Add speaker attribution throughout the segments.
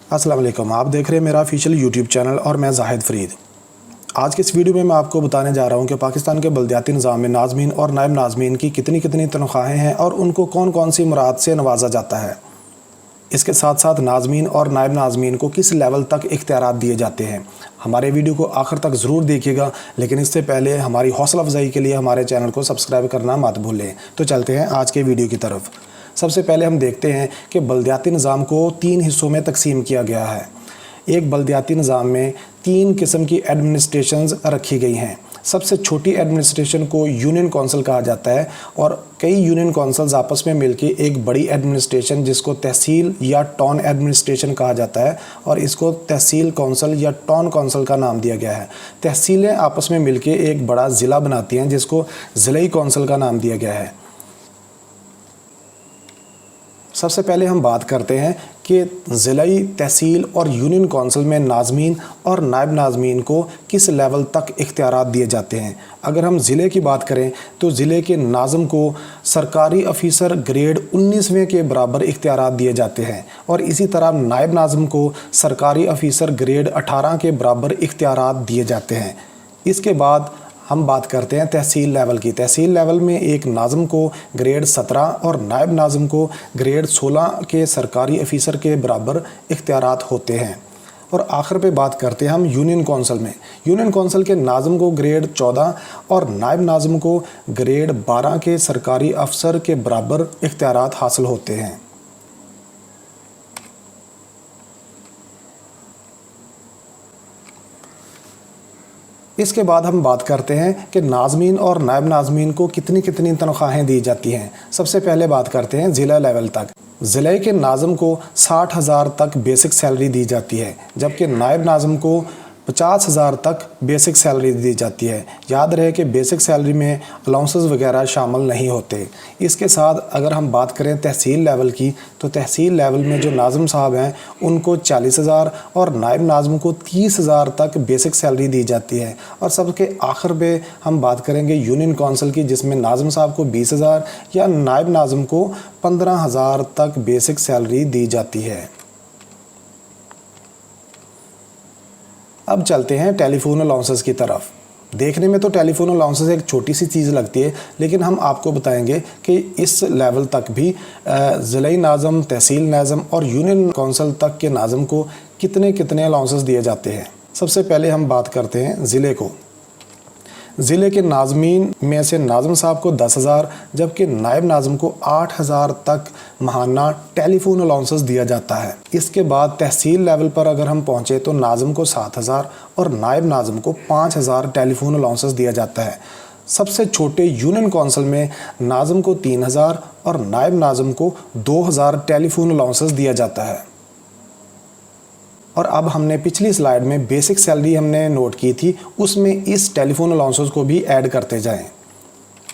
Speaker 1: अस्सलाम वालेकुम। आप देख रहे हैं मेरा ऑफिशियल यूट्यूब चैनल और मैं जाहिद फरीद। आज के इस वीडियो में मैं आपको बताने जा रहा हूं कि पाकिस्तान के बल्दियाती निज़ाम में नाज़मीन और नायब नाज़मीन की कितनी कितनी तनख्वाहें हैं और उनको कौन कौन सी मुराद से नवाजा जाता है। इसके साथ साथ नाज़मीन और नायब नाज़मीन को किस लेवल तक इख्तियारात दिए जाते हैं। हमारे वीडियो को आखिर तक ज़रूर देखिएगा, लेकिन इससे पहले हमारी हौसला अफजाई के लिए हमारे चैनल को सब्सक्राइब करना मत भूलें। तो चलते हैं आज के वीडियो की तरफ। सबसे पहले हम देखते हैं कि बल्दियाती निज़ाम को 3 हिस्सों में तकसीम किया गया है। एक बल्दियाती निज़ाम में 3 किस्म की एडमिनिस्ट्रेशंस रखी गई हैं। सबसे छोटी एडमिनिस्ट्रेशन को यूनियन काउंसिल कहा जाता है और कई यूनियन काउंसिल्स आपस में मिलकर एक बड़ी एडमिनिस्ट्रेशन जिसको तहसील या टाउन एडमिनिस्ट्रेशन कहा जाता है और इसको तहसील काउंसिल या टाउन काउंसिल का नाम दिया गया है। तहसीलें आपस में मिलकर एक बड़ा ज़िला बनाती हैं जिसको ज़िलाई काउंसिल का नाम दिया गया है। सबसे पहले हम बात करते हैं कि ज़िलाई, तहसील और यूनियन काउंसिल में नाज़मीन और नायब नाज़मीन को किस लेवल तक इख्तियारात दिए जाते हैं। अगर हम ज़िले की बात करें तो ज़िले के नाज़म को सरकारी अफीसर ग्रेड 19वें के बराबर इख्तियारात दिए जाते हैं और इसी तरह नायब नाज़म को सरकारी अफीसर ग्रेड 18 के बराबर इख्तियारात दिए जाते हैं। इसके बाद हम बात करते हैं तहसील लेवल की। तहसील लेवल में एक नाज़म को ग्रेड 17 और नायब नाज़म को ग्रेड 16 के सरकारी अफीसर के बराबर इख्तियारात होते हैं। और आखिर पे बात करते हैं हम यूनियन काउंसिल में। यूनियन काउंसिल के नाज़म को ग्रेड 14 और नायब नाज़म को ग्रेड 12 के सरकारी अफसर के बराबर इख्तियारात हासिल होते हैं। इसके बाद हम बात करते हैं कि नाज़मीन और नायब नाज़मीन को कितनी कितनी तनख्वाहें दी जाती हैं। सबसे पहले बात करते हैं ज़िला लेवल तक। ज़िले के नाज़म को 60,000 तक बेसिक सैलरी दी जाती है, जबकि नायब नाज़म को 50,000 तक बेसिक सैलरी दी जाती है। याद रहे कि बेसिक सैलरी में अलाउंसेस वगैरह शामिल नहीं होते। इसके साथ अगर हम बात करें तहसील लेवल की, तो तहसील लेवल में जो नाज़म साहब हैं उनको 40,000 और नायब नाज़म को 30,000 तक बेसिक सैलरी दी जाती है। और सबके आखिर पे हम बात करेंगे यूनियन काउंसिल की, जिसमें नाज़म साहब को 20,000 या नायब नाज़म को 15,000 तक बेसिक सैलरी दी जाती है। अब चलते हैं टेलीफोन अलाउंसेस की तरफ। देखने में तो टेलीफोन अलाउंसेस एक छोटी सी चीज़ लगती है, लेकिन हम आपको बताएंगे कि इस लेवल तक भी ज़िलाई नाज़म, तहसील नाज़म और यूनियन काउंसिल तक के नाज़म को कितने कितने अलाउंसेस दिए जाते हैं। सबसे पहले हम बात करते हैं ज़िले को। ज़िले के नाज़मीन में से नाज़म साहब को 10,000 जबकि नायब नाज़म को 8,000 तक माहाना टेलीफोन अलाउंसेस दिया जाता है। इसके बाद तहसील लेवल पर अगर हम पहुँचे तो नाज़म को 7,000 और नायब नाज़म को 5,000 टेलीफोन अलाउंसेस दिया जाता है। सबसे छोटे यूनियन काउंसिल में नाज़म को 3,000 और नायब नाज़म को 2,000 टेलीफोन अलाउंसेस दिया जाता है। और अब हमने पिछली स्लाइड में बेसिक सैलरी हमने नोट की थी, उसमें इस टेलीफोन अलाउंसेस को भी ऐड करते जाएं।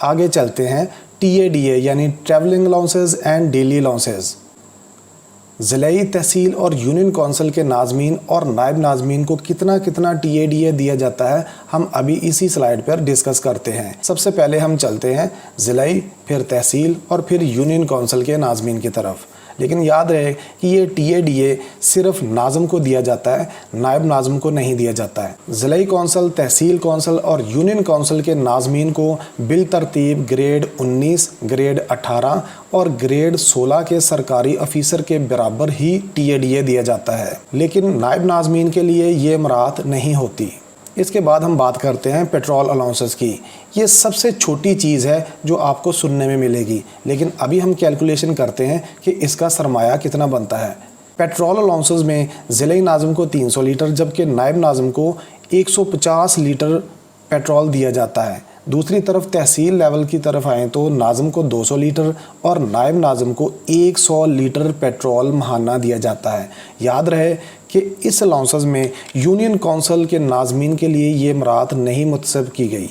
Speaker 1: आगे चलते हैं TADA यानी travelling allowances and daily allowances. ज़िलाई, तहसील और यूनियन काउंसिल के नाज़मीन और नायब नाज़मीन को कितना कितना TADA दिया जाता है, हम अभी इसी स्लाइड पर डिस्कस करते हैं। सबसे पहले हम चलते हैं ज़िलाई, फिर तहसील और फिर यूनियन काउंसिल के नाज़मीन की तरफ। लेकिन याद रहे कि ये TADA सिर्फ नाज़म को दिया जाता है, नायब नाज़म को नहीं दिया जाता है। ज़िलाई काउंसिल, तहसील काउंसिल और यूनियन काउंसिल के नाज़मीन को बिल तरतीब ग्रेड 19, ग्रेड 18 और ग्रेड 16 के सरकारी अफीसर के बराबर ही TADA दिया जाता है, लेकिन नायब नाज़मीन के लिए ये मराहत नहीं होती। इसके बाद हम बात करते हैं पेट्रोल अलाउंसेस की। ये सबसे छोटी चीज़ है जो आपको सुनने में मिलेगी, लेकिन अभी हम कैलकुलेशन करते हैं कि इसका सरमाया कितना बनता है। पेट्रोल अलाउंसेस में ज़िलाई नाज़म को 300 लीटर जबकि नायब नाज़म को 150 लीटर पेट्रोल दिया जाता है। दूसरी तरफ तहसील लेवल की तरफ आएँ तो नाज़म को 200 लीटर और नायब नाज़म को 100 लीटर पेट्रोल माहाना दिया जाता है। याद रहे कि इस अलाउंसेस में यूनियन काउंसिल के नाज़मीन के लिए ये मराहत नहीं मुतस्सब की गई।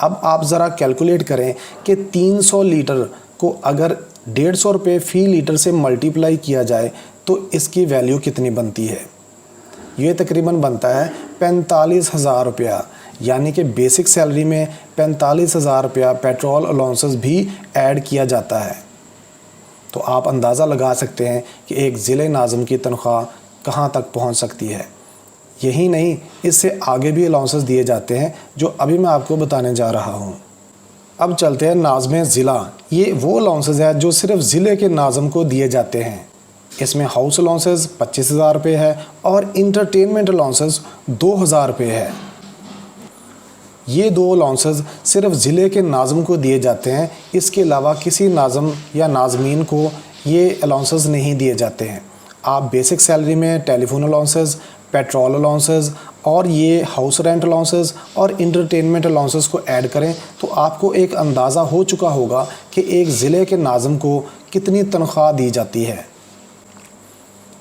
Speaker 1: अब आप ज़रा कैलकुलेट करें कि 300 लीटर को अगर 150 रुपये फ़ी लीटर से मल्टीप्लाई किया जाए तो इसकी वैल्यू कितनी बनती है। ये तकरीबन बनता है 45,000 रुपया, यानी कि बेसिक सैलरी में 45,000 रुपया पेट्रोल अलाउंसेस भी ऐड किया जाता है। تو آپ اندازہ لگا سکتے ہیں کہ ایک ضلع ناظم کی تنخواہ کہاں تک پہنچ سکتی ہے۔ یہی نہیں، اس سے آگے بھی الاؤنسز دیے جاتے ہیں جو ابھی میں آپ کو بتانے جا رہا ہوں۔ اب چلتے ہیں ناظم ضلع۔ یہ وہ الاؤنسز ہے جو صرف ضلع کے ناظم کو دیے جاتے ہیں۔ اس میں ہاؤس الاؤنسز 25,000 روپے ہے اور انٹرٹینمنٹ الاؤنسز 2,000 روپے ہے۔ یہ دو الاؤنسز صرف ضلع کے ناظم کو دیے جاتے ہیں، اس کے علاوہ کسی ناظم یا ناظمین کو یہ الاؤنسز نہیں دیے جاتے ہیں۔ آپ بیسک سیلری میں ٹیلی فون الاؤنسز، پیٹرول الاؤنسز اور یہ ہاؤس رینٹ الاؤنسز اور انٹرٹینمنٹ الاؤنسز کو ایڈ کریں تو آپ کو ایک اندازہ ہو چکا ہوگا کہ ایک ضلع کے ناظم کو کتنی تنخواہ دی جاتی ہے۔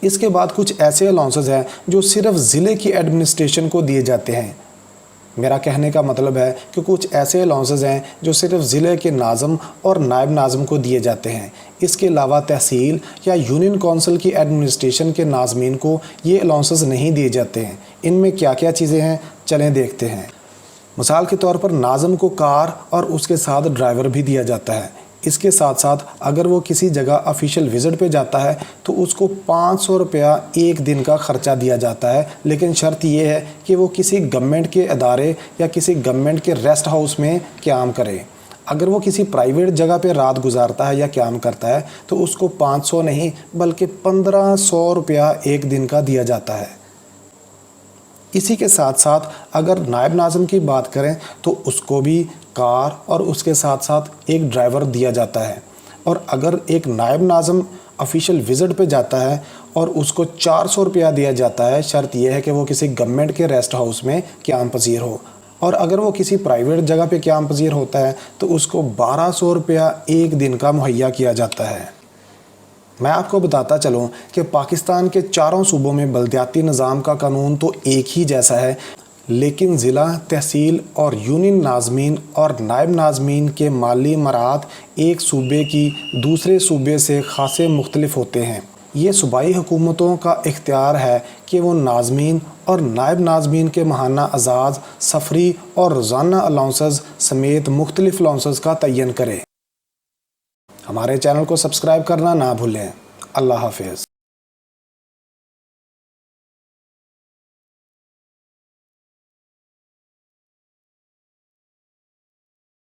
Speaker 1: اس کے بعد کچھ ایسے الاؤنسز ہیں جو صرف ضلع کی ایڈمنسٹریشن کو دیے جاتے ہیں۔ میرا کہنے کا مطلب ہے کہ کچھ ایسے الاؤنسز ہیں جو صرف ضلع کے ناظم اور نائب ناظم کو دیے جاتے ہیں۔ اس کے علاوہ تحصیل یا یونین کونسل کی ایڈمنسٹریشن کے ناظمین کو یہ الاؤنسز نہیں دیے جاتے ہیں۔ ان میں کیا کیا چیزیں ہیں، چلیں دیکھتے ہیں۔ مثال کے طور پر ناظم کو کار اور اس کے ساتھ ڈرائیور بھی دیا جاتا ہے۔ اس کے ساتھ ساتھ اگر وہ کسی جگہ آفیشیل وزٹ پہ جاتا ہے تو اس کو 500 روپیہ ایک دن کا خرچہ دیا جاتا ہے، لیکن شرط یہ ہے کہ وہ کسی گورنمنٹ کے ادارے یا کسی گورنمنٹ کے ریسٹ ہاؤس میں قیام کرے۔ اگر وہ کسی پرائیویٹ جگہ پہ رات گزارتا ہے یا قیام کرتا ہے تو اس کو 500 نہیں بلکہ 1500 روپیہ ایک دن کا دیا جاتا ہے۔ اسی کے ساتھ ساتھ اگر نائب ناظم کی بات کریں تو اس کو بھی کار اور اس کے ساتھ ساتھ ایک ڈرائیور دیا جاتا ہے۔ اور اگر ایک نائب ناظم آفیشیل وزٹ پہ جاتا ہے اور اس کو 400 روپیہ دیا جاتا ہے، شرط یہ ہے کہ وہ کسی گورنمنٹ کے ریسٹ ہاؤس میں قیام پذیر ہو۔ اور اگر وہ کسی پرائیویٹ جگہ پہ قیام پذیر ہوتا ہے تو اس کو 1200 روپیہ ایک دن کا مہیا کیا جاتا ہے۔ میں آپ کو بتاتا چلوں کہ پاکستان کے چاروں صوبوں میں بلدیاتی نظام کا قانون تو ایک ہی جیسا ہے، لیکن ضلع، تحصیل اور یونین ناظمین اور نائب ناظمین کے مالی مراعات ایک صوبے کی دوسرے صوبے سے خاصے مختلف ہوتے ہیں۔ یہ صوبائی حکومتوں کا اختیار ہے کہ وہ ناظمین اور نائب ناظمین کے ماہانہ اعزاز، سفری اور روزانہ الاؤنسز سمیت مختلف الاؤنسز کا تعین کرے۔ ہمارے چینل کو سبسکرائب کرنا نہ بھولیں۔ اللہ حافظ۔